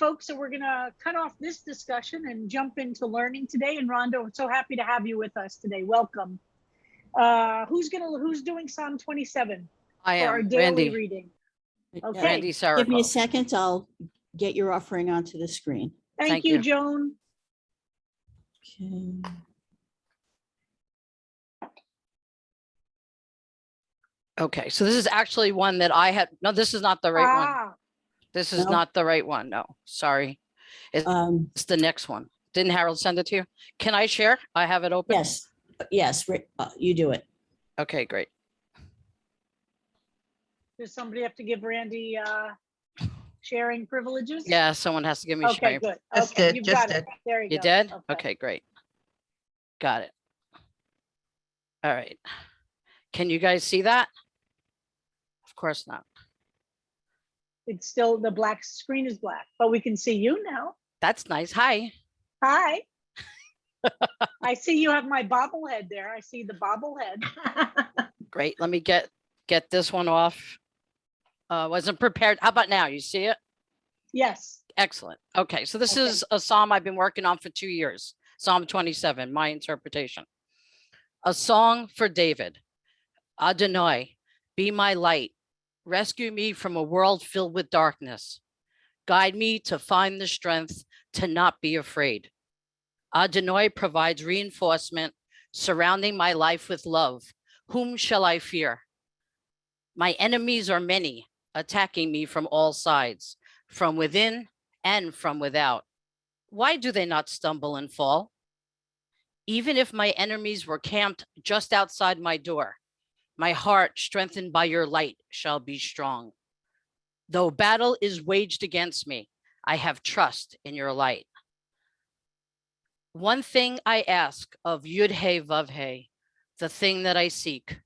folks. So we're going to cut off this discussion and jump into learning today. And Rhonda, I'm so happy to have you with us today. Welcome. Who's doing Psalm 27 I for our am. daily Randy. reading? Okay. Randy Sarah. Give me a second. I'll get your offering onto the screen. Thank you, Joan. Okay. Okay, so this is actually one that I had. No, this is not the right one. This is No. not the right one. No, sorry. It's the next one. Didn't Harold send it to you? Can I share? I have it open. Yes, you do it. Okay, great. Does somebody have to give Randy sharing privileges? Yeah, someone has to give me Okay, sharing. good. Just Okay, did, you've just got it. did. There you You go. did? Okay, great. Got it. All right. Can you guys see that? Of course not. It's still, the black screen is black, but we can see you now. That's nice. Hi. Hi. I see you have my bobblehead there. I see the bobblehead. Great. Let me get this one off. Wasn't prepared. How about now? You see it? Yes. Excellent. Okay. So this is a psalm I've been working on for 2 years. Psalm 27, my interpretation. A song for David. Adonai, be my light. Rescue me from a world filled with darkness. Guide me to find the strength to not be afraid. Adonai provides reinforcement, surrounding my life with love. Whom shall I fear? My enemies are many, attacking me from all sides, from within and from without. Why do they not stumble and fall? Even if my enemies were camped just outside my door, my heart, strengthened by your light, shall be strong. Though battle is waged against me, I have trust in your light. One thing I ask of Yud-He Vav-He, the thing that I seek,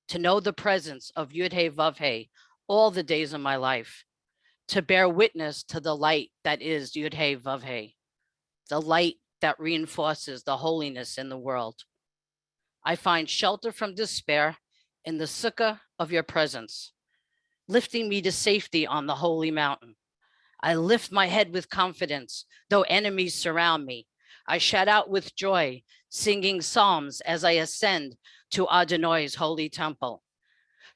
to know the presence of Yud-He Vav-He all the days of my life, to bear witness to the light that is Yud-He Vav-He, the light that reinforces the holiness in the world. I find shelter from despair in the sukkah of your presence, lifting me to safety on the holy mountain. I lift my head with confidence, though enemies surround me. I shout out with joy, singing psalms as I ascend to Adonai's holy temple.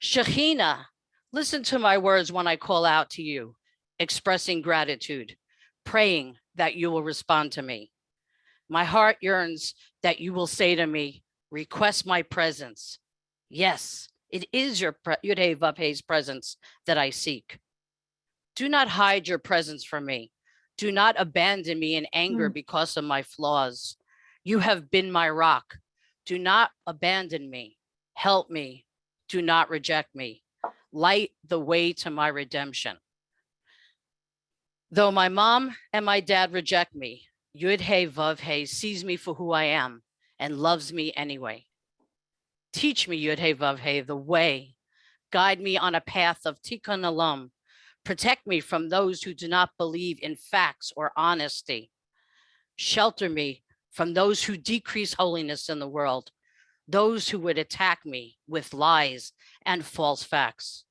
Shekhinah, listen to my words when I call out to you, expressing gratitude, praying that you will respond to me. My heart yearns that you will say to me, request my presence. Yes, it is your Yud-He Vav-He's presence that I seek. Do not hide your presence from me. Do not abandon me in anger because of my flaws. You have been my rock. Do not abandon me. Help me. Do not reject me. Light the way to my redemption. Though my mom and my dad reject me, Yud-He Vav-He sees me for who I am and loves me anyway. Teach me, Yud-He Vav-He, the way. Guide me on a path of tikkun olam. Protect me from those who do not believe in facts or honesty. Shelter me from those who decrease holiness in the world, those who would attack me with lies and false facts.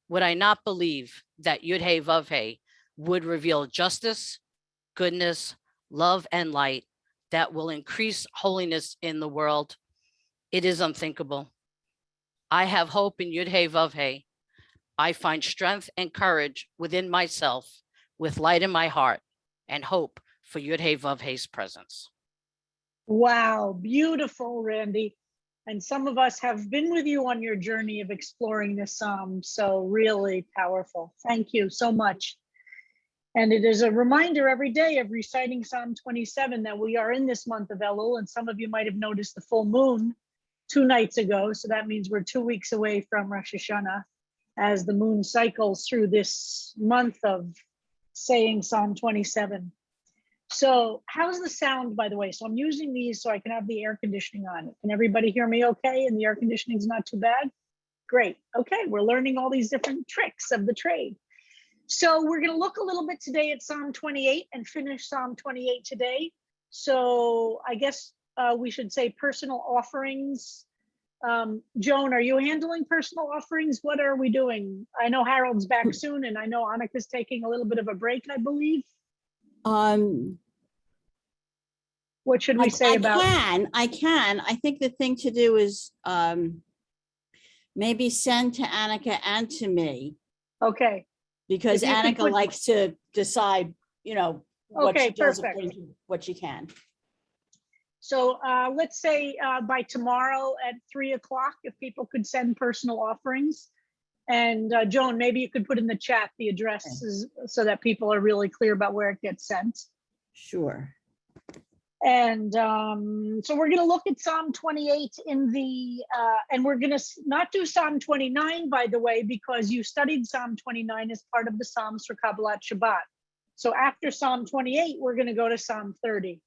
Would I not believe that Yud-He Vav-He would reveal justice, goodness, love, and light that will increase holiness in the world? It is unthinkable. I have hope in Yud-He Vav-He. I find strength and courage within myself with light in my heart and hope for Yud-He Vav-He's presence. Wow, beautiful, Randy. And some of us have been with you on your journey of exploring this psalm, so really powerful. Thank you so much. And it is a reminder every day of reciting Psalm 27 that we are in this month of Elul, and some of you might have noticed the full moon 2 nights ago, so that means we're 2 weeks away from Rosh Hashanah as the moon cycles through this month of saying Psalm 27. So how's the sound, by the way? So I'm using these so I can have the air conditioning on. Can everybody hear me okay? And the air conditioning is not too bad? Great. Okay, we're learning all these different tricks of the trade. So we're going to look a little bit today at Psalm 28 and finish Psalm 28 today. So I guess we should say personal offerings. Joan, are you handling personal offerings? What are we doing? I know Harold's back soon, and I know Annika's taking a little bit of a break, I believe. What should we say about? I can. I think the thing to do is maybe send to Annika and to me, Okay, because If you could Annika put- likes to decide, what Okay, she does perfect. according to what she can. so let's say by tomorrow at 3 o'clock, if people could send personal offerings. And Joan, maybe you could put in the chat the addresses so that people are really clear about where it gets sent. Sure. And so we're going to look at Psalm 28 in the, and we're going to not do Psalm 29, by the way, because you studied Psalm 29 as part of the Psalms for Kabbalat Shabbat. So after Psalm 28, we're going to go to Psalm 30,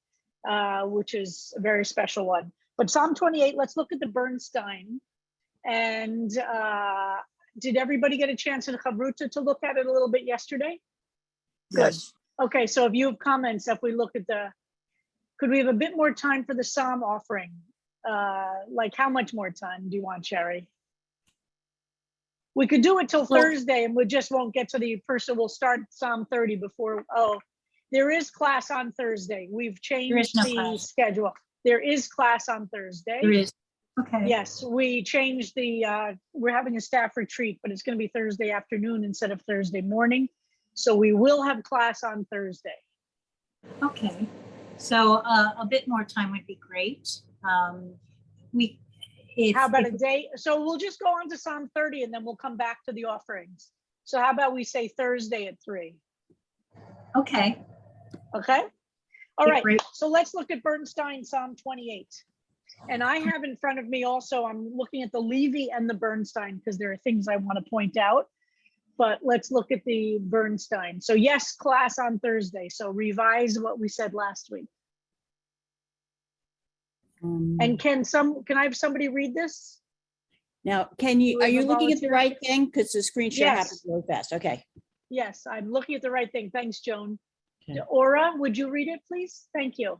which is a very special one. But Psalm 28, let's look at the Bernstein. And did everybody get a chance in Chavruta to look at it a little bit yesterday? Yes. Okay, so if you have comments, if we look at could we have a bit more time for the Psalm offering? Like how much more time do you want, Sherry? We could do it till Thursday and we just won't get to the person. We'll start Psalm 30 before, there is class on Thursday. We've changed the schedule. There is class on Thursday. There is. Okay. Yes, we changed we're having a staff retreat, but it's going to be Thursday afternoon instead of Thursday morning. So we will have class on Thursday. Okay. So a bit more time would be great. How about a day? So we'll just go on to Psalm 30 and then we'll come back to the offerings. So how about we say Thursday at 3? Okay. Okay. All Okay, right. great. So let's look at Bernstein Psalm 28. And I have in front of me also, I'm looking at the Levy and the Bernstein because there are things I want to point out. But let's look at the Bernstein. So yes, class on Thursday. So revise what we said last week. And can I have somebody read this? Now, Do are we you have a looking at the volunteer? right thing? Because the screen share Yes. happens really fast. Okay. Yes, I'm looking at the right thing. Thanks, Joan. Okay. Aura, would you read it, please? Thank you.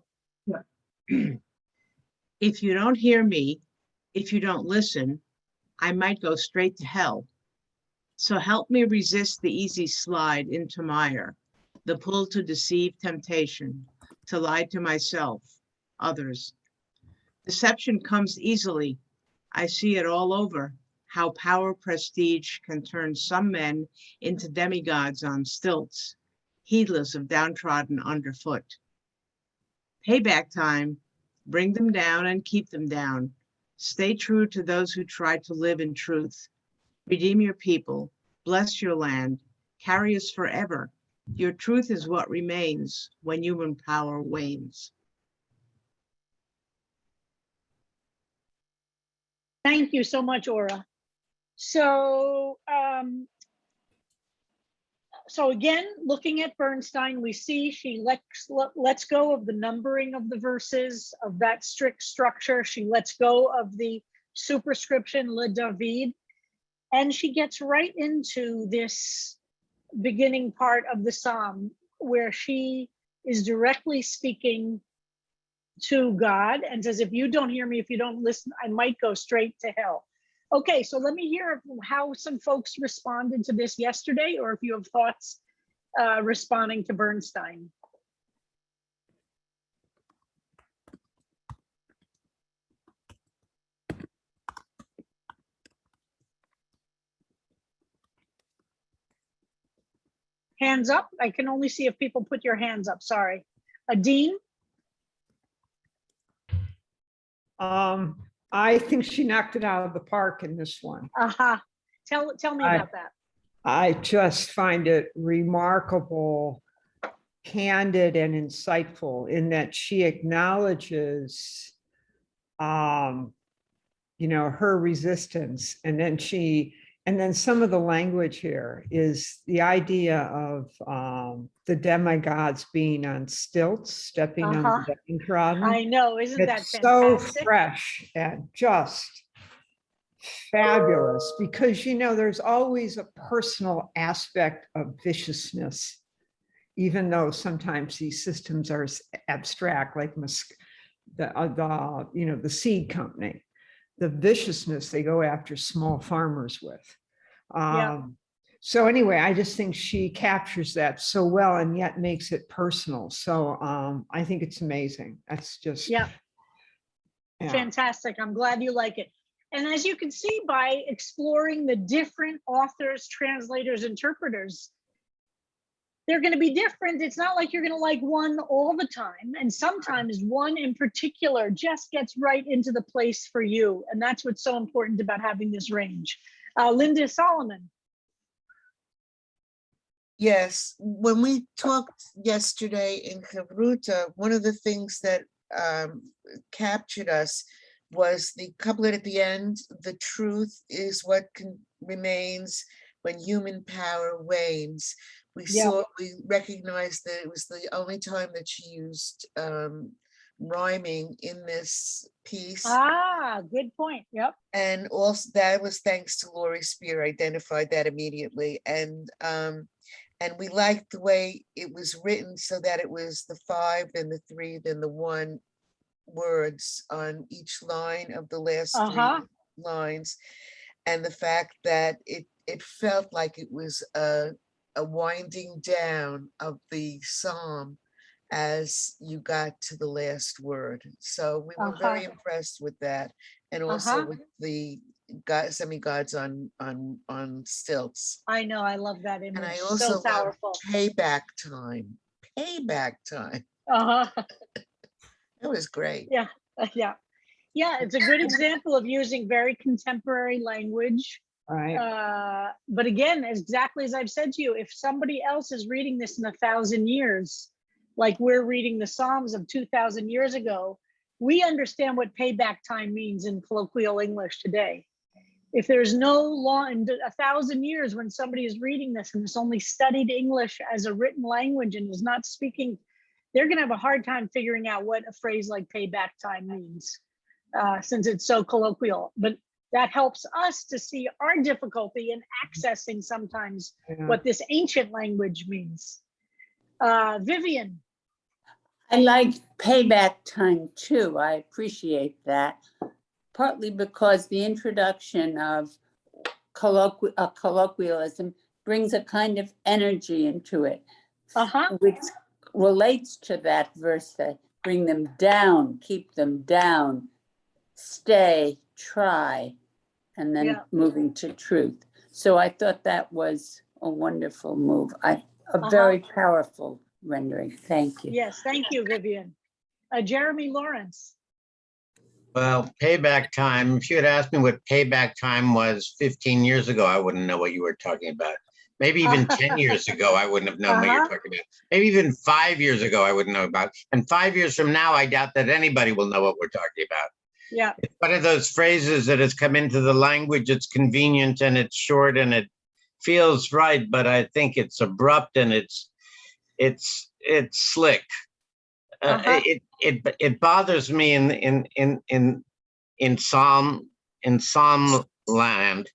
If you don't hear me, if you don't listen, I might go straight to hell. So help me resist the easy slide into mire, the pull to deceive temptation, to lie to myself, others. Deception comes easily. I see it all over, how power prestige can turn some men into demigods on stilts, heedless of downtrodden underfoot. Payback time, bring them down and keep them down. Stay true to those who try to live in truth. Redeem your people, bless your land, carry us forever. Your truth is what remains when human power wanes. Thank you so much, Aura. So, so again, looking at Bernstein, we see she lets go of the numbering of the verses, of that strict structure. She lets go of the superscription Le David, and she gets right into this beginning part of the Psalm where she is directly speaking to God and says, if you don't hear me, if you don't listen, I might go straight to hell. Okay, so let me hear how some folks responded to this yesterday, or if you have thoughts responding to Bernstein. Hands up. I can only see if people put your hands up. Sorry. Adine? I think she knocked it out of the park in this one. Aha. Tell me about that. I just find it remarkable, candid and insightful in that she acknowledges, her resistance. And then some of the language here is the idea of the demigods being on stilts, stepping on the downtrodden. I know, isn't that It's so fantastic? fresh and just fabulous because, there's always a personal aspect of viciousness, even though sometimes these systems are abstract, like the seed company, the viciousness they go after small farmers with. Yeah. So anyway, I just think she captures that so well and yet makes it personal. So I think it's amazing. That's just, Yeah, yeah. fantastic. I'm glad you like it. And as you can see by exploring the different authors, translators, interpreters, they're going to be different. It's not like you're going to like one all the time. And sometimes one in particular just gets right into the place for you. And that's what's so important about having this range. Linda Solomon. Yes, when we talked yesterday in Chavruta, one of the things that captured us was the couplet at the end, the truth is what remains when human power wanes. We recognized that it was the only time that she used rhyming in this piece. Ah, good point. Yep. And also that was thanks to Laurie Spear, identified that immediately. And we liked the way it was written so that it was the 5, then the 3, then the 1 words on each line of the last 3 lines. And the fact that it felt like it was a winding down of the psalm as you got to the last word. So we were very impressed with that. And also with the semi-gods on stilts. I know, I love that image. And I also so powerful. Payback time. Payback time. It was great. Yeah, yeah. Yeah, it's a good example of using very contemporary language. Right. But again, exactly as I've said to you, if somebody else is reading this in 1,000 years, like we're reading the Psalms of 2,000 years ago, we understand what payback time means in colloquial English today. If there's no law in 1,000 years when somebody is reading this and has only studied English as a written language and is not speaking, they're going to have a hard time figuring out what a phrase like payback time means, since it's so colloquial. But that helps us to see our difficulty in accessing sometimes what this ancient language means. Vivian. I like payback time too. I appreciate that. Partly because the introduction of colloquialism brings a kind of energy into it, which relates to that verse that bring them down, keep them down, stay, try, and then moving to truth. So I thought that was a wonderful move. A very powerful rendering. Thank you. Yes, thank you, Vivian. Jeremy Lawrence. Well, payback time, if you had asked me what payback time was 15 years ago, I wouldn't know what you were talking about. Maybe even 10 years ago, I wouldn't have known what you're talking about. Maybe even 5 years ago, I wouldn't know about. And 5 years from now, I doubt that anybody will know what we're talking about. Yeah. It's one of those phrases that has come into the language. It's convenient and it's short and it feels right, but I think it's abrupt and it's slick. It bothers me in Psalm land,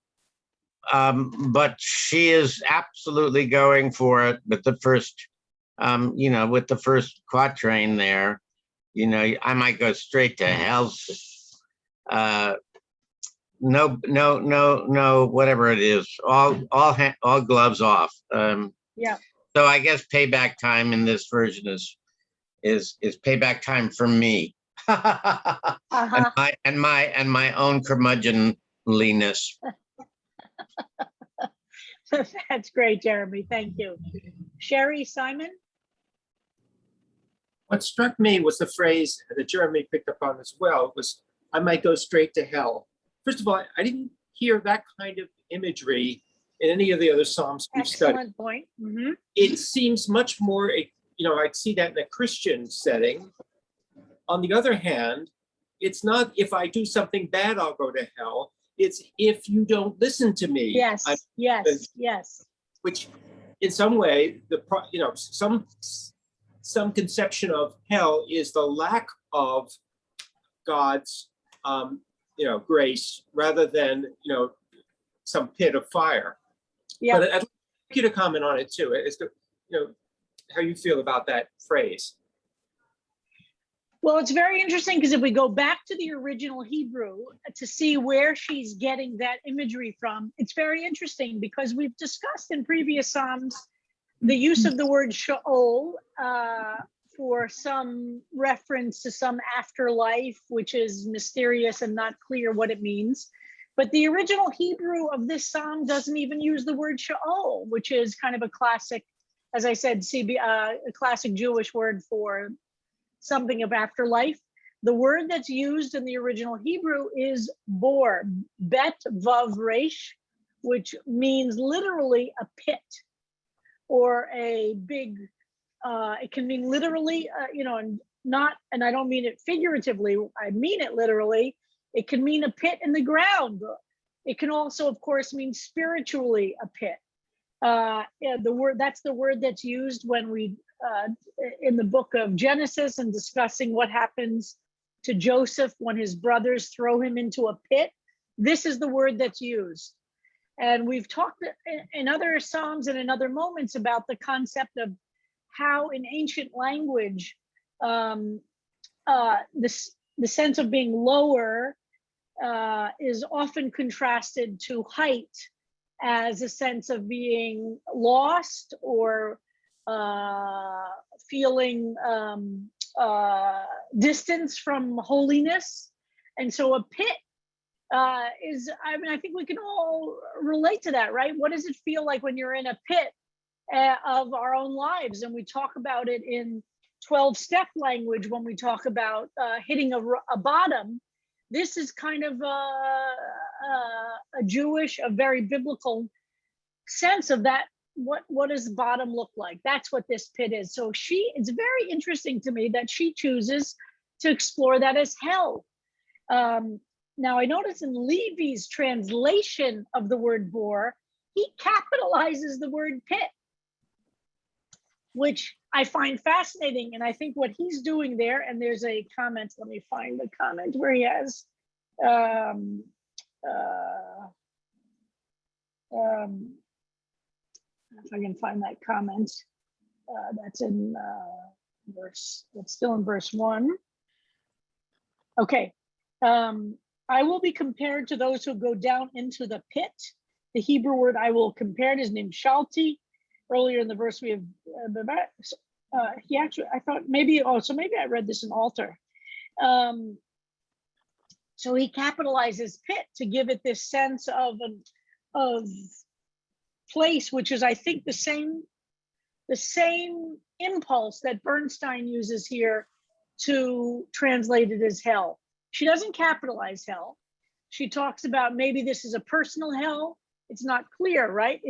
but she is absolutely going for it with the first, with the first quatrain there. I might go straight to hell. No, whatever it is, all gloves off. So I guess payback time in this version is payback time for me. and my own curmudgeonliness. That's great, Jeremy. Thank you. Sherry Simon. What struck me was the phrase that Jeremy picked up on as well, was I might go straight to hell. First of all, I didn't hear that kind of imagery in any of the other Psalms we've studied. Excellent point. It seems much more, I'd see that in a Christian setting. On the other hand, it's not if I do something bad, I'll go to hell. It's if you don't listen to me. Yes, yes. Which in some way, some conception of hell is the lack of God's, grace rather than, some pit of fire. Yeah. But I'd like you to comment on it too, as to, how you feel about that phrase. Well, it's very interesting because if we go back to the original Hebrew to see where she's getting that imagery from, it's very interesting because we've discussed in previous Psalms the use of the word Sheol for some reference to some afterlife, which is mysterious and not clear what it means. But the original Hebrew of this Psalm doesn't even use the word Sheol, which is kind of a classic, as I said, a classic Jewish word for something of afterlife. The word that's used in the original Hebrew is bor, bet vav resh, which means literally a pit or a big, it can mean literally, and I don't mean it figuratively, I mean it literally. It can mean a pit in the ground. It can also, of course, mean spiritually a pit. That's the word that's used when we in the book of Genesis and discussing what happens to Joseph when his brothers throw him into a pit. This is the word that's used. And we've talked in other Psalms and in other moments about the concept of how in ancient language, the sense of being lower is often contrasted to height as a sense of being lost or feeling distance from holiness. And so a pit I think we can all relate to that, right? What does it feel like when you're in a pit of our own lives? And we talk about it in 12-step language when we talk about hitting a bottom. This is kind of a Jewish, a very biblical sense of that. What does bottom look like? That's what this pit is. So it's very interesting to me that she chooses to explore that as hell. Now I notice in Levy's translation of the word bor, he capitalizes the word pit, which I find fascinating. And I think what he's doing there, and there's a comment, let me find the comment where he has, if I can find that comment, that's in that's still in verse 1. Okay. I will be compared to those who go down into the pit. The Hebrew word I will compare is named shalti. Earlier in the verse we have, he actually, I thought maybe I read this in altar. So he capitalizes pit to give it this sense of place, which is, I think, the same impulse that Bernstein uses here to translate it as hell. She doesn't capitalize hell. She talks about maybe this is a personal hell. It's not clear, right?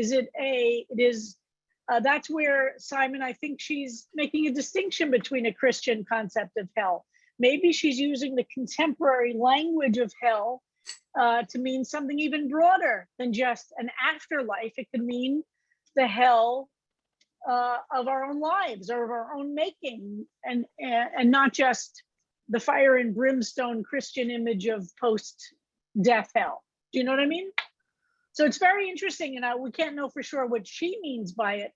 That's where, Simon, I think she's making a distinction between a Christian concept of hell. Maybe she's using the contemporary language of hell to mean something even broader than just an afterlife. It could mean the hell of our own lives or of our own making, and not just the fire and brimstone Christian image of post-death hell. Do you know what I mean? So it's very interesting, and we can't know for sure what she means by it.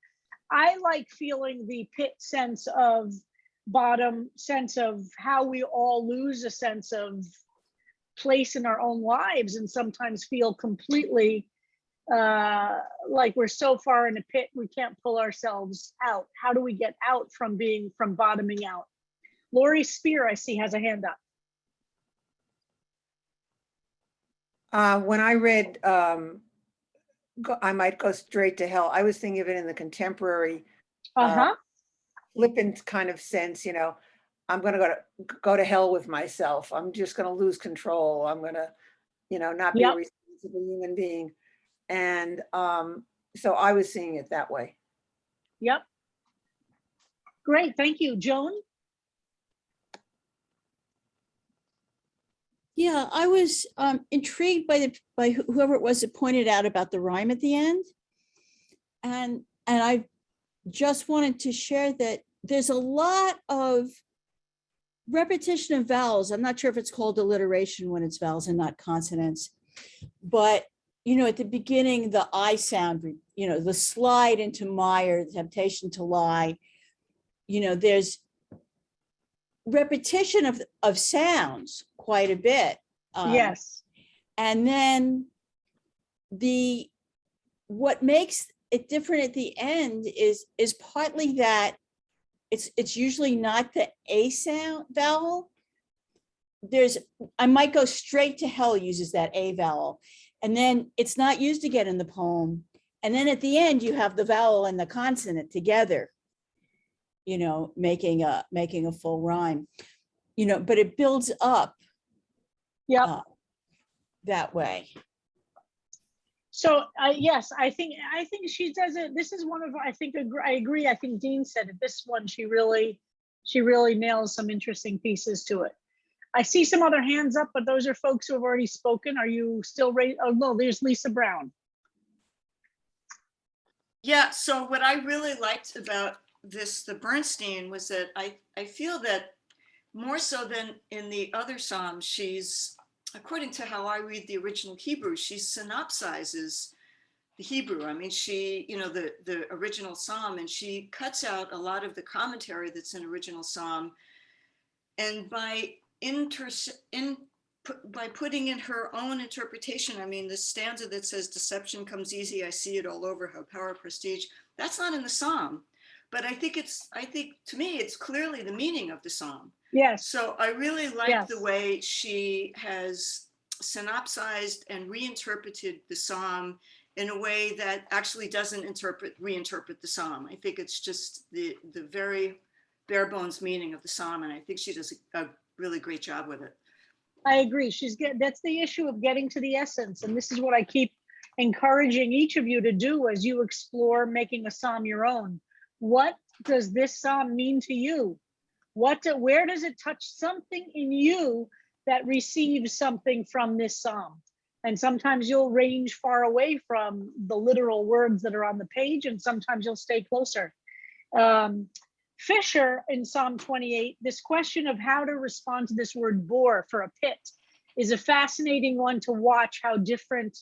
I like feeling the pit sense of bottom, sense of how we all lose a sense of place in our own lives and sometimes feel completely like we're so far in a pit we can't pull ourselves out. How do we get out from bottoming out? Lori Spear, I see, has a hand up. When I read I might go straight to hell, I was thinking of it in the contemporary flippant kind of sense, I'm going to go to hell with myself. I'm just going to lose control. I'm going to, not be a responsible human being. And so I was seeing it that way. Yep. Great. Thank you. Joan? Yeah, I was intrigued by whoever it was that pointed out about the rhyme at the end. And I just wanted to share that there's a lot of repetition of vowels. I'm not sure if it's called alliteration when it's vowels and not consonants, but at the beginning, the I sound, the slide into mire, the temptation to lie, there's repetition of sounds quite a bit. Yes. And then what makes it different at the end is partly that it's usually not the A sound vowel. I might go straight to hell uses that A vowel, and then it's not used again in the poem. And then at the end, you have the vowel and the consonant together, you know, making a full rhyme, you know, but it builds up that way. So yes, I think she does it. This is one of, I agree. I think Dean said it. This one, she really nails some interesting pieces to it. I see some other hands up, but those are folks who have already spoken. Are you still ready? Oh no, there's Lisa Brown. Yeah, so what I really liked about the Bernstein, was that I feel that more so than in the other Psalms, she's, according to how I read the original Hebrew, she synopsizes the Hebrew. I mean, she, you know, the original Psalm, and she cuts out a lot of the commentary that's in original Psalm. And by putting in her own interpretation, I mean, the stanza that says deception comes easy, I see it all over, how power, prestige, that's not in the Psalm. But I think to me, it's clearly the meaning of the Psalm. Yes. So I really like the way she has synopsized and reinterpreted the Psalm in a way that actually doesn't reinterpret the Psalm. I think it's just the very bare bones meaning of the Psalm, and I think she does a really great job with it. I agree. That's the issue of getting to the essence, and this is what I keep encouraging each of you to do as you explore making a Psalm your own. What does this Psalm mean to you? Where does it touch something in you that receives something from this Psalm? And sometimes you'll range far away from the literal words that are on the page, and sometimes you'll stay closer. Fisher in Psalm 28, this question of how to respond to this word bore for a pit is a fascinating one to watch how different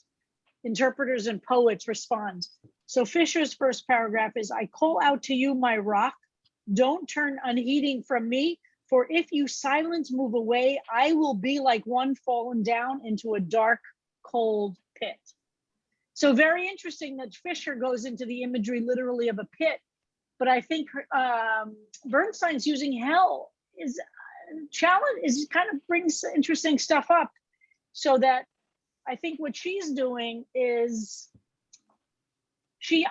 interpreters and poets respond. So Fisher's first paragraph is, I call out to you, my rock, don't turn unheeding from me, for if you silence move away, I will be like one fallen down into a dark, cold pit. So very interesting that Fisher goes into the imagery literally of a pit, but I think Bernstein's using hell is kind of brings interesting stuff up, so that I think what she's doing is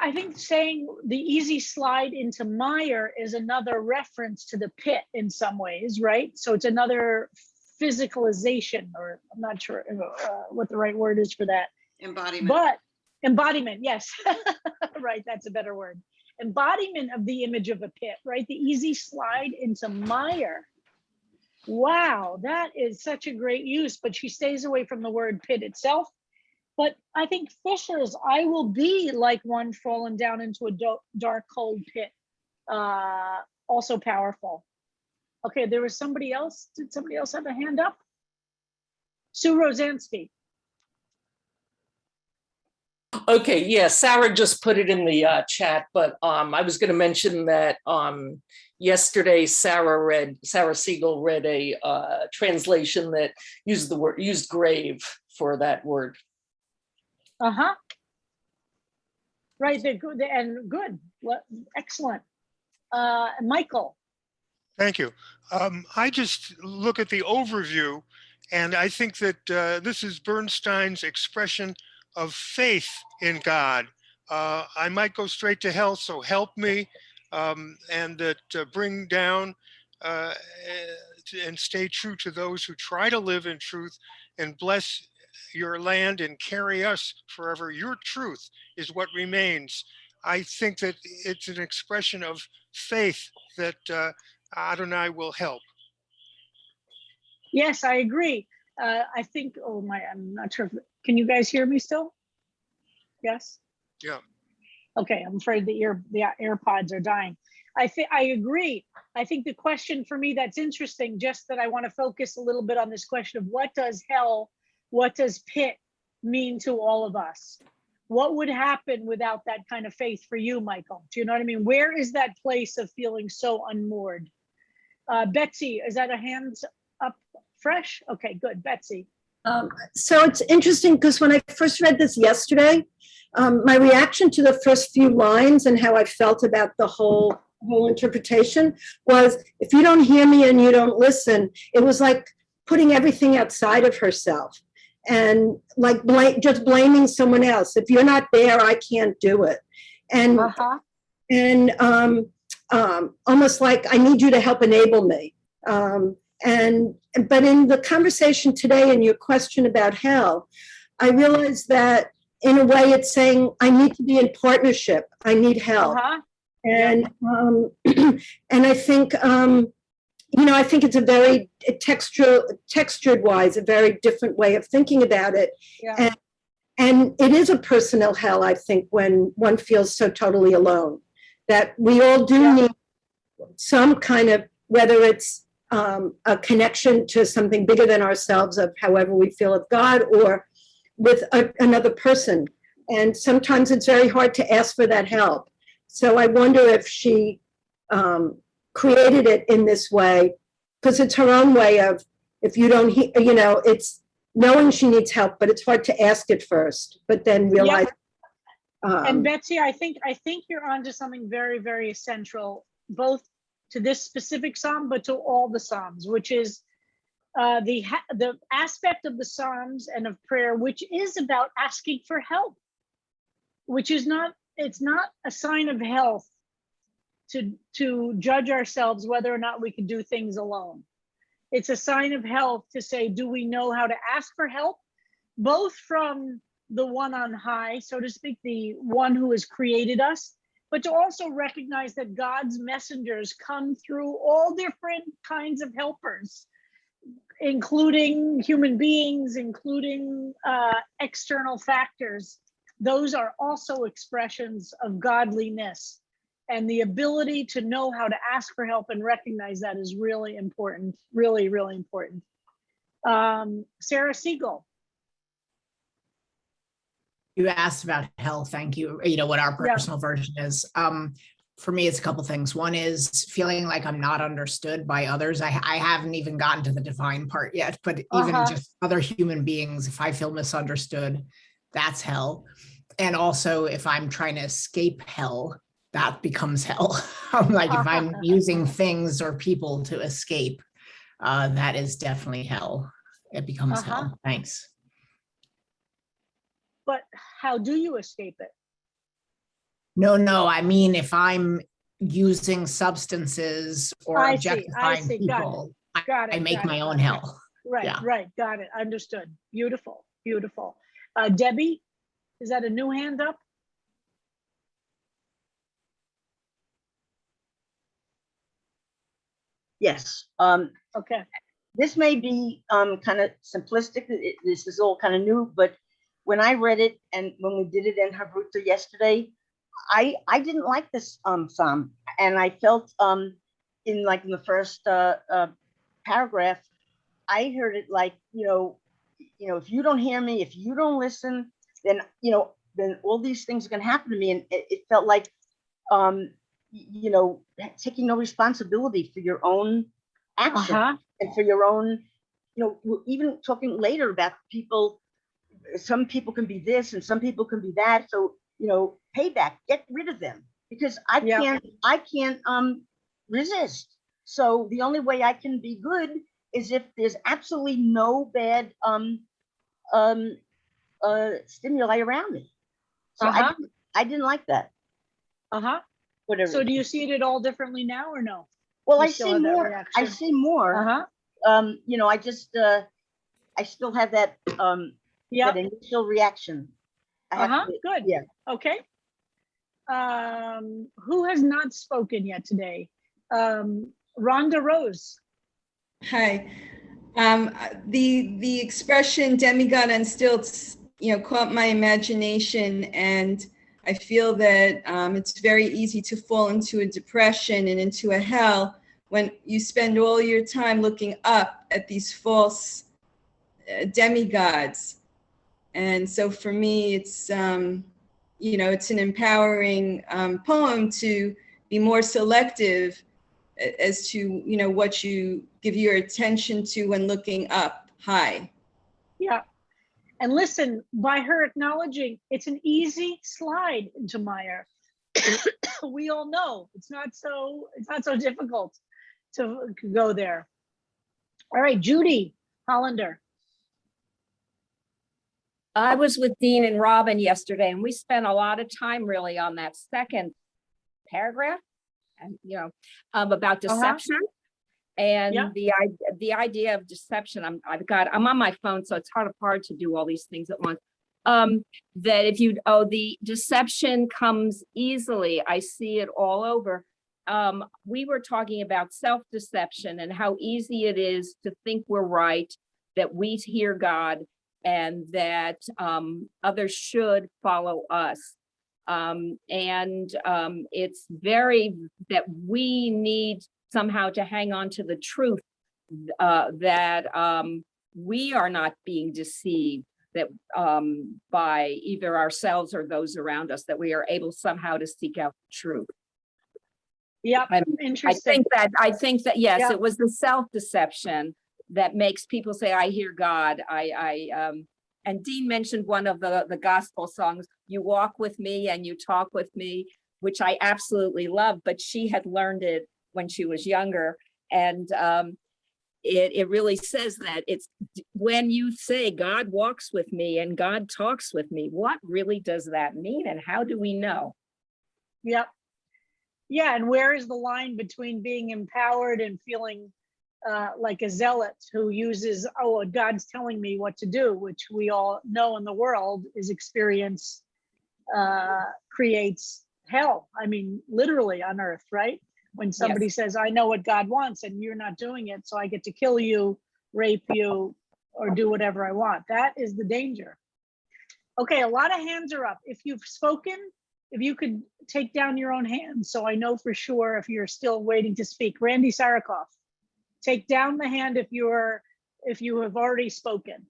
I think saying the easy slide into mire is another reference to the pit in some ways, right? So it's another physicalization, or I'm not sure what the right word is for that. Embodiment. But embodiment, yes. Right, that's a better word. Embodiment of the image of a pit, right? The easy slide into mire. Wow, that is such a great use, but she stays away from the word pit itself. But I think Fisher's, I will be like one fallen down into a dark, cold pit. Also powerful. Okay, there was somebody else. Did somebody else have a hand up? Sue Rosansky. Okay, yeah, Sarah just put it in the chat, but I was going to mention that yesterday Sarah Siegel read a translation that used grave for that word. Uh-huh. Right, they're good and good. Well, excellent. Michael. Thank you. I just look at the overview, and I think that this is Bernstein's expression of faith in God. I might go straight to hell, so help me, and that bring down and stay true to those who try to live in truth, and bless your land and carry us forever. Your truth is what remains. I think that it's an expression of faith that Adonai will help. Yes, I agree. I think, I'm not sure. Can you guys hear me still? Yes? Yeah. Okay, I'm afraid the AirPods are dying. I agree. I think the question for me that's interesting, just that I want to focus a little bit on this question of what does hell, what does pit mean to all of us? What would happen without that kind of faith for you, Michael? Do you know what I mean? Where is that place of feeling so unmoored? Betsy, is that a hands up fresh? Okay, good. Betsy. So it's interesting because when I first read this yesterday, my reaction to the first few lines and how I felt about the whole interpretation was, if you don't hear me and you don't listen, it was like putting everything outside of herself and like just blaming someone else. If you're not there, I can't do it. And almost like I need you to help enable me. But in the conversation today and your question about hell, I realized that in a way it's saying I need to be in partnership. I need help. And I think I think it's a very textured wise, a very different way of thinking about it. Yeah. And it is a personal hell, I think, when one feels so totally alone, that we all do need some kind of, whether it's a connection to something bigger than ourselves, of however we feel of God, or with another person. And sometimes it's very hard to ask for that help. So I wonder if she created it in this way, because it's her own way of, if you don't hear, it's knowing she needs help, but it's hard to ask it first, but then realize. And Betsy, I think you're onto something very, very essential, both to this specific psalm, but to all the psalms, which is the aspect of the psalms and of prayer, which is about asking for help, which is it's not a sign of health to judge ourselves whether or not we can do things alone. It's a sign of health to say, do we know how to ask for help, both from the one on high, so to speak, the one who has created us, but to also recognize that God's messengers come through all different kinds of helpers, including human beings, including external factors. Those are also expressions of godliness. And the ability to know how to ask for help and recognize that is really important, really, really important. Sarah Siegel. You asked about hell, thank you. What our personal version is. For me, it's a couple things. One is feeling like I'm not understood by others. I haven't even gotten to the divine part yet, but even just other human beings, if I feel misunderstood, that's hell. And also if I'm trying to escape hell, that becomes hell. Like if I'm using things or people to escape, that is definitely hell. It becomes hell. Thanks. But how do you escape it? No. I mean, if I'm using substances or objectifying people, I make my own hell. Right. Got it. Understood. Beautiful. Debbie, is that a new hand up? Yes. Okay. This may be kind of simplistic. This is all kind of new, but when I read it and when we did it in Havruta yesterday, I didn't like this psalm, and I felt in the first paragraph, I heard it like if you don't hear me, if you don't listen, then then all these things are going to happen to me, and it felt like taking no responsibility for your own action and for your own, even talking later about people. Some people can be this and some people can be that. So, payback, get rid of them, because I can't resist. So the only way I can be good is if there's absolutely no bad stimuli around me. So I didn't like that. Whatever. So do you see it all differently now or no? Well, I see more. I see more. I just I still have that that initial reaction. Good. Yeah. Okay. Who has not spoken yet today? Rhonda Rose. Hi. The expression demigod on stilts, caught my imagination, and I feel that it's very easy to fall into a depression and into a hell when you spend all your time looking up at these false demigods. And so for me, it's, it's an empowering poem to be more selective as to, you know, what you give your attention to when looking up high. Yeah. And listen, by her acknowledging it's an easy slide into Meyer. We all know it's not so difficult to go there. All right, Judy Hollander. I was with Dean and Robin yesterday, and we spent a lot of time really on that second paragraph, and about deception. And the idea of deception. I'm on my phone, so it's hard to do all these things at once. That if the deception comes easily. I see it all over. We were talking about self-deception and how easy it is to think we're right, that we hear God, and that others should follow us. It's very that we need somehow to hang on to the truth, that we are not being deceived, that by either ourselves or those around us, that we are able somehow to seek out the truth. Yeah, interesting. I think that yes, it was the self-deception that makes people say, I hear God. And Dean mentioned one of the gospel songs, You Walk With Me and You Talk With Me, which I absolutely love, but she had learned it when she was younger. And it really says that it's when you say God walks with me and God talks with me, what really does that mean? And how do we know? Yep. Yeah, and where is the line between being empowered and feeling like a zealot who uses, God's telling me what to do, which we all know in the world is experience creates hell. I mean, literally on earth, right? When somebody says, I know what God wants and you're not doing it, so I get to kill you, rape you, or do whatever I want. That is the danger. Okay, a lot of hands are up. If you've spoken, if you could take down your own hand, so I know for sure if you're still waiting to speak. Randy Sarakoff, take down the hand if you have already spoken.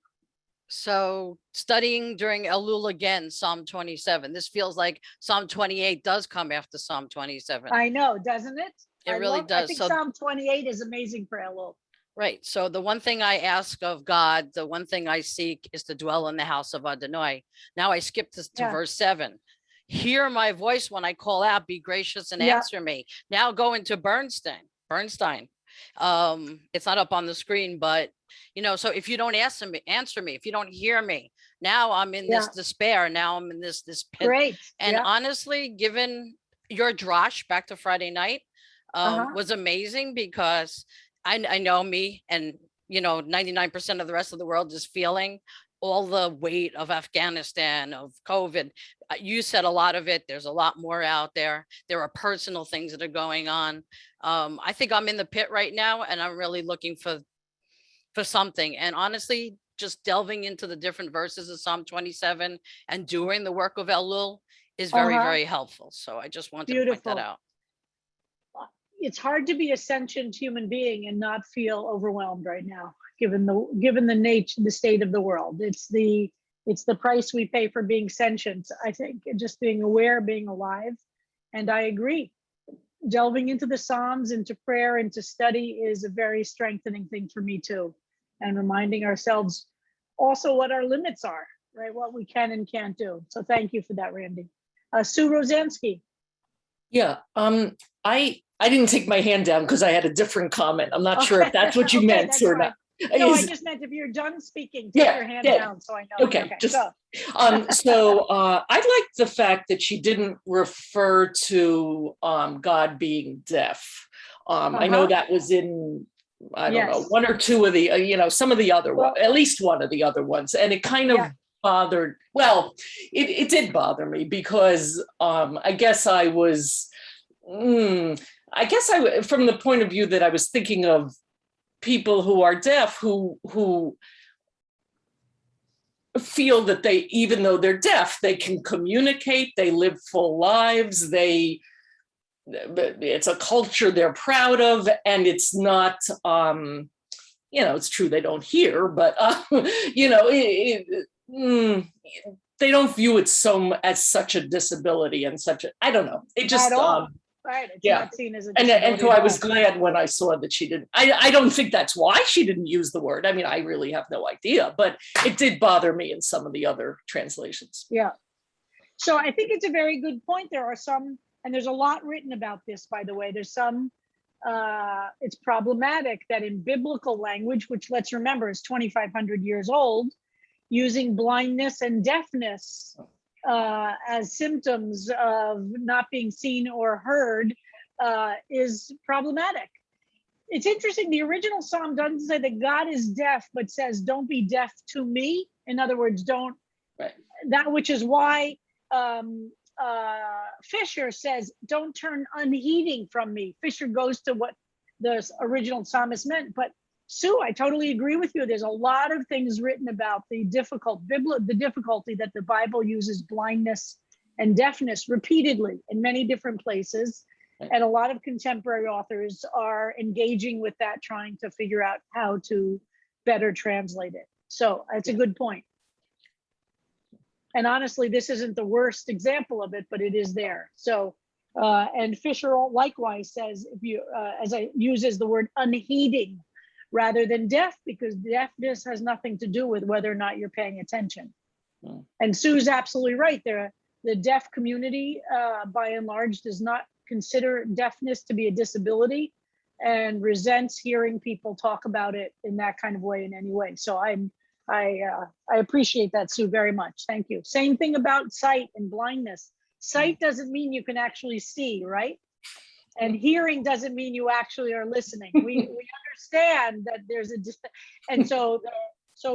So studying during Elul again, Psalm 27. This feels like Psalm 28 does come after Psalm 27. I know, doesn't it? It really does. I think Psalm 28 is amazing for Elul. Right. So the one thing I ask of God, the one thing I seek is to dwell in the house of Adonai. Now I skip to verse 7. Hear my voice when I call out, be gracious and answer me. Now go into Bernstein. It's not up on the screen, but so if you don't answer me, if you don't hear me, now I'm in this despair. Now I'm in this pit. Great. And honestly, given your drosh back to Friday night was amazing, because I know me, and 99% of the rest of the world is feeling all the weight of Afghanistan, of COVID. You said a lot of it. There's a lot more out there. There are personal things that are going on. I think I'm in the pit right now, and I'm really looking for something. And honestly, just delving into the different verses of Psalm 27 and doing the work of Elul is very, very helpful. So I just wanted to point that out. It's hard to be a sentient human being and not feel overwhelmed right now, given the nature, the state of the world. It's the price we pay for being sentient, I think, and just being aware, being alive. And I agree. Delving into the Psalms, into prayer, into study is a very strengthening thing for me too. And reminding ourselves also what our limits are, right? What we can and can't do. So thank you for that, Randy. Sue Rosansky. Yeah, I didn't take my hand down because I had a different comment. I'm not sure if that's what you meant or not. No, I just meant if you're done speaking, take your hand down so I know. Okay, so I like the fact that she didn't refer to God being deaf. I know that was in, I don't know, one or two of the, some of the other ones, at least one of the other ones. And it kind of bothered, it did bother me because I guess I was, from the point of view that I was thinking of people who are deaf who feel that even though they're deaf, they can communicate, they live full lives, it's a culture they're proud of, and it's not, it's true they don't hear, but, they don't view it as such a disability and I don't know. It just, Right, it's Yeah. not seen as a And disability so at I was all. glad when I saw that she didn't. I don't think that's why she didn't use the word. I mean, I really have no idea, but it did bother me in some of the other translations. Yeah. So I think it's a very good point. There are some, and there's a lot written about this, by the way. There's some, it's problematic that in biblical language, which let's remember is 2,500 years old, using blindness and deafness as symptoms of not being seen or heard is problematic. It's interesting, the original Psalm doesn't say that God is deaf, but says, don't be deaf to me. In other words, don't, that which is why Fisher says, don't turn unheeding from me. Fisher goes to what the original psalmist meant. But Sue, I totally agree with you. There's a lot of things written about the difficulty that the Bible uses blindness and deafness repeatedly in many different places. And a lot of contemporary authors are engaging with that, trying to figure out how to better translate it. So that's a good point. And honestly, this isn't the worst example of it, but it is there. So, and Fisher likewise says, if you, as I uses the word unheeding rather than deaf, because deafness has nothing to do with whether or not you're paying attention. And Sue's absolutely right. The deaf community, by and large, does not consider deafness to be a disability and resents hearing people talk about it in that kind of way in any way. So I appreciate that, Sue, very much. Thank you. Same thing about sight and blindness. Sight doesn't mean you can actually see, right? And hearing doesn't mean you actually are listening. We understand that there's and so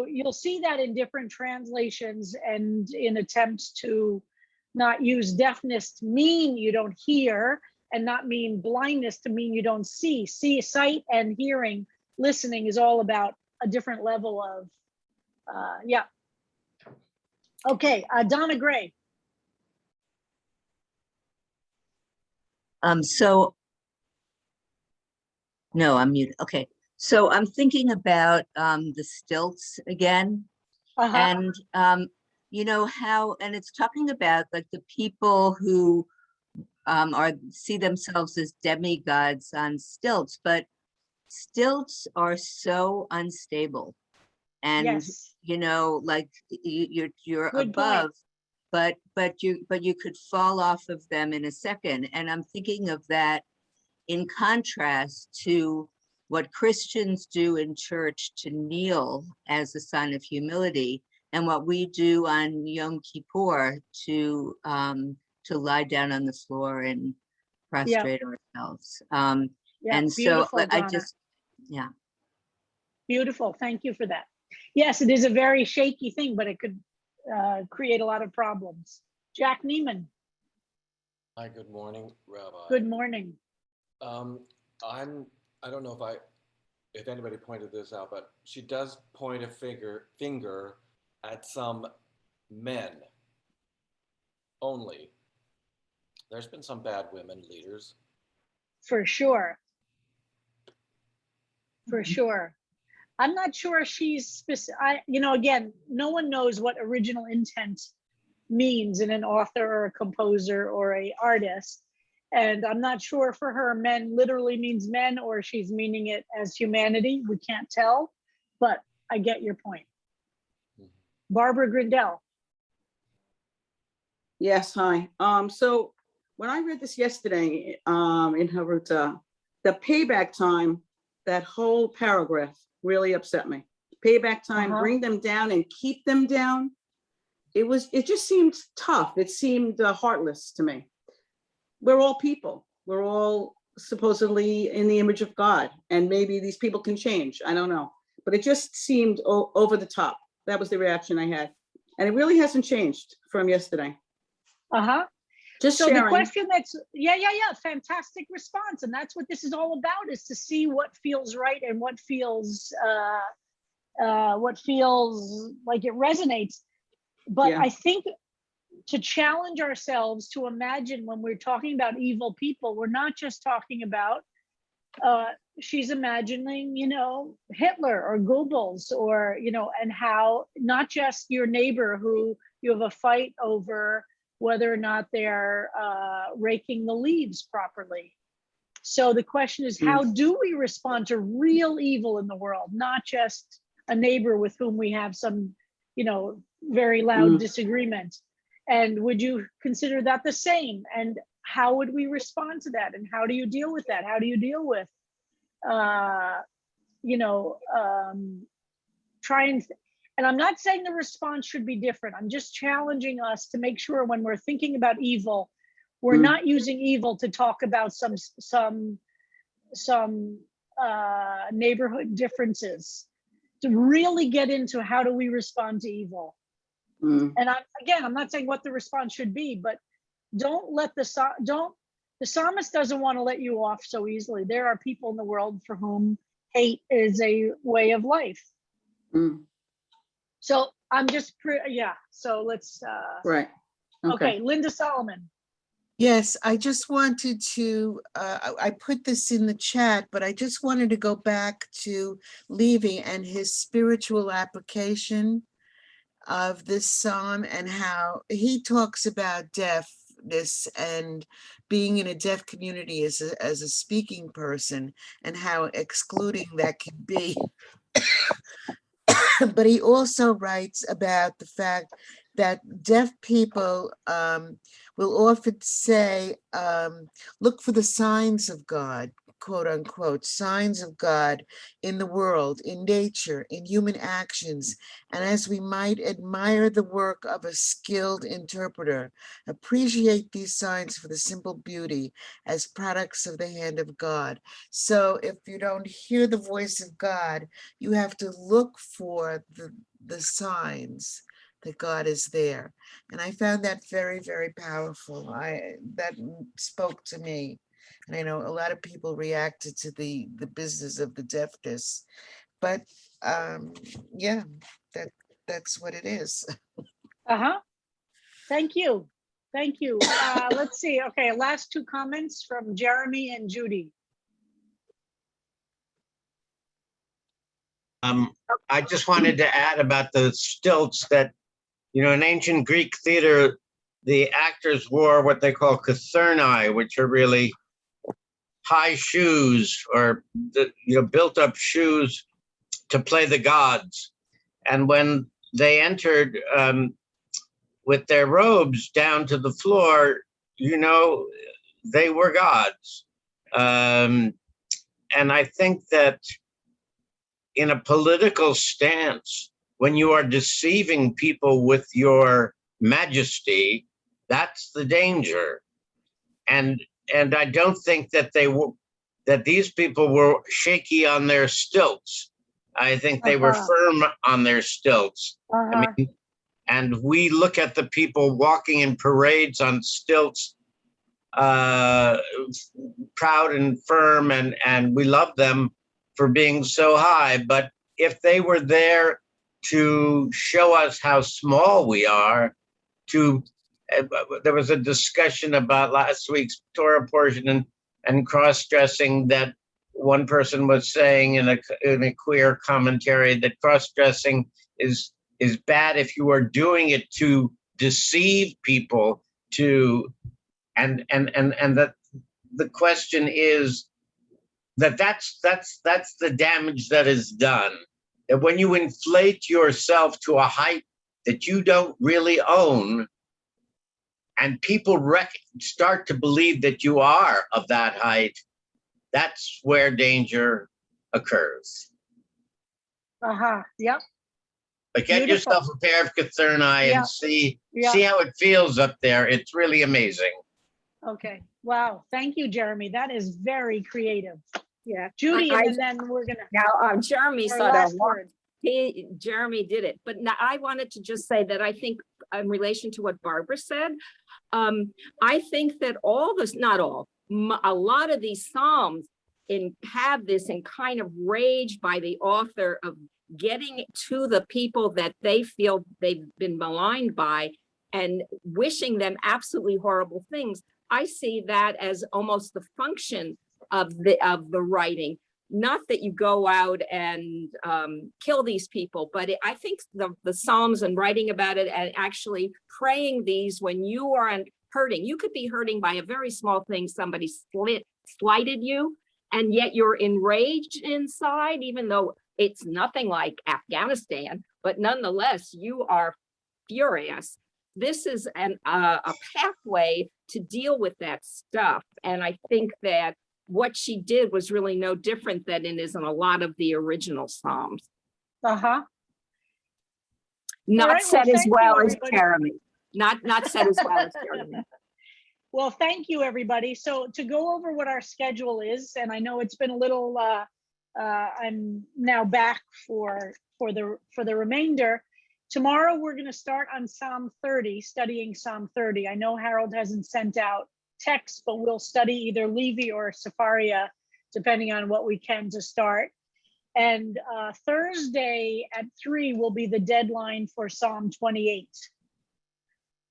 you'll see that in different translations and in attempts to not use deafness to mean you don't hear and not mean blindness to mean you don't see. Sight and hearing, listening is all about a different level of, yeah. Okay, Donna Gray. No, I'm muted. Okay. So I'm thinking about the stilts again. And you know how, and it's talking about like the people who see themselves as demigods on stilts, but stilts are so unstable. And you know, like you're above, but you could fall off of them in a second. And I'm thinking of that in contrast to what Christians do in church to kneel as a sign of humility, and what we do on Yom Kippur to lie down on the floor and prostrate ourselves. And so I just, yeah. Beautiful, thank you for that. Yes, it is a very shaky thing, but it could create a lot of problems. Jack Neiman. Hi, good morning, Rabbi. Good morning. I don't know if anybody pointed this out, but she does point a finger at some men only. There's been some bad women leaders. For sure. For sure. I'm not sure she's specific. You know, again, no one knows what original intent means in an author or a composer or a artist. And I'm not sure for her, men literally means men, or she's meaning it as humanity. We can't tell, but I get your point. Barbara Grindell. Yes, hi. So when I read this yesterday in Haruta, the payback time, that whole paragraph really upset me. Payback time, bring them down and keep them down. It just seemed tough. It seemed heartless to me. We're all people. We're all supposedly in the image of God, and maybe these people can change. I don't know, but it just seemed over the top. That was the reaction I had, and it really hasn't changed from yesterday. Just so sharing. The question that's yeah, fantastic response, and that's what this is all about: is to see what feels right and what feels like it resonates. But I think to challenge ourselves to imagine when we're talking about evil people, we're not just talking about she's imagining, you know, Hitler or Goebbels, or, you know, and how not just your neighbor who you have a fight over whether or not they're raking the leaves properly. So the question is, how do we respond to real evil in the world, not just a neighbor with whom we have some, very loud disagreement? And would you consider that the same? And how would we respond to that? And how do you deal with that? How do you deal with, and I'm not saying the response should be different. I'm just challenging us to make sure when we're thinking about evil, we're not using evil to talk about some neighborhood differences, to really get into how do we respond to evil. And I'm not saying what the response should be, but don't let the psalmist doesn't want to let you off so easily. There are people in the world for whom hate is a way of life. So I'm just, so let's, right. Okay, Linda Solomon. Yes, I just wanted to, I put this in the chat, but I just wanted to go back to Levi and his spiritual application of this psalm and how he talks about deafness and being in a deaf community as a speaking person and how excluding that can be. But he also writes about the fact that deaf people will often say, look for the signs of God, quote unquote, signs of God in the world, in nature, in human actions. And as we might admire the work of a skilled interpreter, appreciate these signs for the simple beauty as products of the hand of God. So if you don't hear the voice of God, you have to look for the signs that God is there. And I found that very, very powerful. That spoke to me. And I know a lot of people reacted to the business of the deafness, but yeah, that's what it is. Thank you. Thank you. Let's see. Okay, last two comments from Jeremy and Judy. I just wanted to add about the stilts that, in ancient Greek theater, the actors wore what they call kathernae, which are really high shoes or built up shoes to play the gods. And when they entered with their robes down to the floor, they were gods. And I think that in a political stance, when you are deceiving people with your majesty, that's the danger. And I don't think that these people were shaky on their stilts. I think they were firm on their stilts. I mean, and we look at the people walking in parades on stilts, proud and firm, and we love them for being so high. But if they were there to show us how small we are, there was a discussion about last week's Torah portion and cross-dressing, that one person was saying in a queer commentary that cross-dressing is bad if you are doing it to deceive people, and that the question is that's the damage that is done. That when you inflate yourself to a height that you don't really own, and people start to believe that you are of that height, that's where danger occurs. Yep. But get Beautiful. yourself a pair of kathernae and see how it feels up there. It's really amazing. Okay. Wow. Thank you, Jeremy. That is very creative. Yeah. Judy, and then we're gonna. Now, Jeremy our said last word. Jeremy did it, but now I wanted to just say that I think in relation to what Barbara said, I think that not all, a lot of these Psalms have this in kind of rage by the author of getting to the people that they feel they've been maligned by and wishing them absolutely horrible things. I see that as almost the function of the writing. not that you go out and kill these people, but I think the Psalms and writing about it and actually praying these when you are hurting, you could be hurting by a very small thing, somebody slighted you, and yet you're enraged inside, even though it's nothing like Afghanistan, but nonetheless, you are furious. This is a pathway to deal with that stuff. And I think that what she did was really no different than it is in a lot of the original Psalms. Uh-huh. Not right, said well, as thank well you, as everybody. Jeremy. Not said as well as Jeremy. Well, thank you, everybody. So to go over what our schedule is, and I know it's been a little, I'm now back for the remainder. Tomorrow, we're going to start on Psalm 30, studying Psalm 30. I know Harold hasn't sent out text, but we'll study either Levi or Sepharia, depending on what we can to start. And Thursday at 3 will be the deadline for Psalm 28.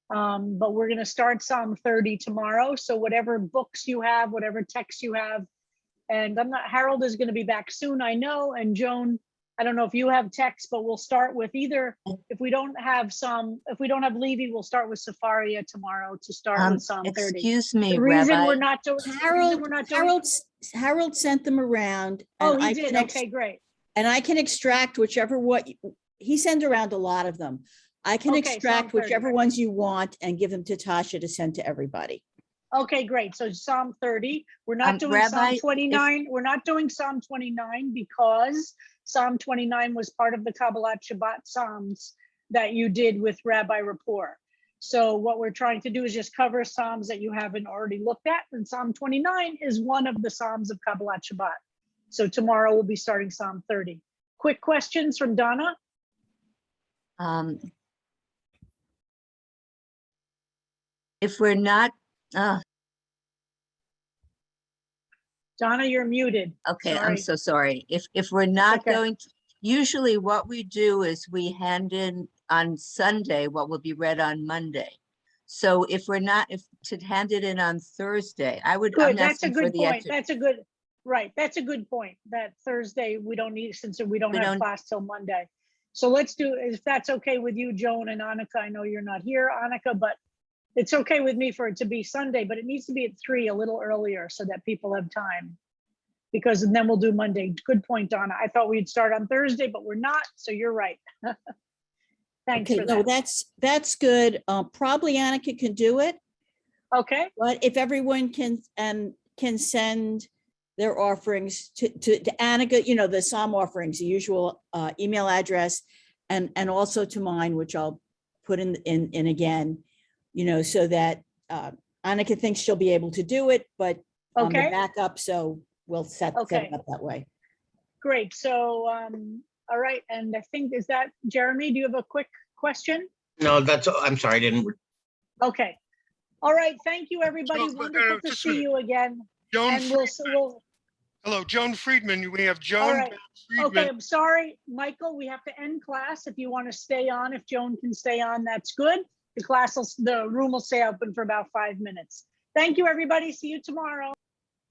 But we're going to start Psalm 30 tomorrow. So whatever books you have, whatever texts you have, and Harold is going to be back soon, I know. And Joan, I don't know if you have text, but we'll start with either, if we don't have Levi, we'll start with Sepharia tomorrow to start with Psalm 30. Excuse me, the reason Rabbi. we're not doing Harold sent them around. Oh, and he I did. can Okay, great. And I can extract whichever he sent around a lot of them. I can Okay, extract Psalm 30. whichever ones you want and give them to Tasha to send to everybody. Okay, great. So Psalm 30, we're not doing Rabbi, Psalm 29. We're not doing Psalm 29 because Psalm 29 was part of the Kabbalat Shabbat Psalms that you did with Rabbi Rapport. So what we're trying to do is just cover Psalms that you haven't already looked at. And Psalm 29 is one of the Psalms of Kabbalat Shabbat. So tomorrow we'll be starting Psalm 30. Quick questions from Donna. If we're not, Donna, you're muted. okay, Sorry. I'm so sorry. If we're not okay. going to, usually what we do is we hand in on Sunday what will be read on Monday. So if we're not, to hand it in on Thursday, Good, that's a good point. That's a good point. That Thursday we don't need, since we don't have class till Monday. So let's do, if that's okay with you, Joan and Annika. I know you're not here, Annika, but it's okay with me for it to be Sunday, but it needs to be at 3 a little earlier so that people have time. Because then we'll do Monday. Good point, Donna. I thought we'd start on Thursday, but we're not. So you're right. Thanks for that. No, that's good. Probably Annika can do it. Okay. But if everyone can send their offerings to Annika, the Psalm offerings, the usual email address, and also to mine, which I'll put in again, so that Annika thinks she'll be able to do it, but on the backup, so we'll set it up that way. Great. So, all right. And I think, is that Jeremy? Do you have a quick question? No, I'm sorry, I didn't. Okay. All right. Thank you, everybody. Wonderful to see you again. Joan and we'll hello, Joan Friedman. We have Joan. All right. Friedman. Okay, I'm sorry, Michael. We have to end class. If you want to stay on, if Joan can stay on, that's good. The room will stay open for about 5 minutes. Thank you, everybody. See you tomorrow.